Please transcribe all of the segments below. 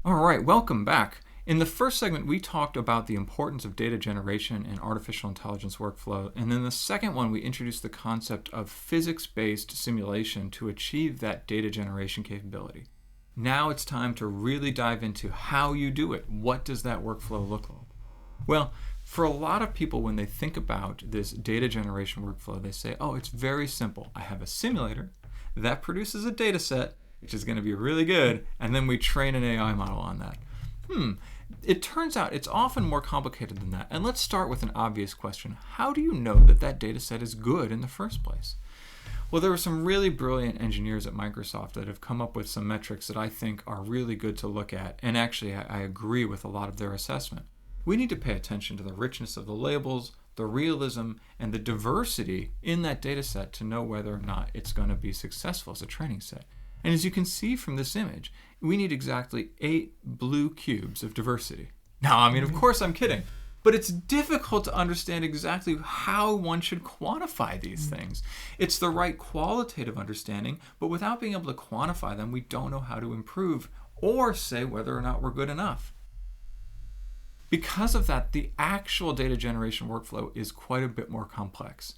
All right, welcome back. In the first segment, we talked about the importance of data generation and artificial intelligence workflow. And then the second one, we introduced the concept of physics-based simulation to achieve that data generation capability. Now it's time to really dive into how you do it. What does that workflow look like? Well, for a lot of people, when they think about this data generation workflow, they say, oh, it's very simple. I have a simulator that produces a data set, which is going to be really good, and then we train an AI model on that. It turns out it's often more complicated than that. And let's start with an obvious question. How do you know that that data set is good in the first place? Well, there were some really brilliant engineers at Microsoft that have come up with some metrics that I think are really good to look at, and actually I agree with a lot of their assessment. We need to pay attention to the richness of the labels, the realism, and the diversity in that data set to know whether or not it's going to be successful as a training set. And as you can see from this image, we need exactly 8 blue cubes of diversity. Now, of course I'm kidding, but it's difficult to understand exactly how one should quantify these things. It's the right qualitative understanding, but without being able to quantify them, we don't know how to improve or say whether or not we're good enough. Because of that, the actual data generation workflow is quite a bit more complex.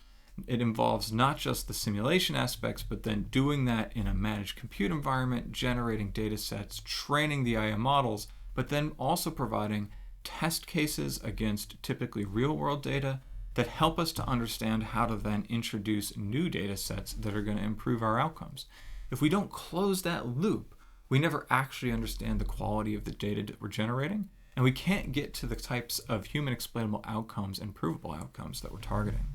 It involves not just the simulation aspects, but then doing that in a managed compute environment, generating data sets, training the AI models, but then also providing test cases against typically real-world data that help us to understand how to then introduce new data sets that are going to improve our outcomes. If we don't close that loop, we never actually understand the quality of the data that we're generating, and we can't get to the types of human explainable outcomes and provable outcomes that we're targeting.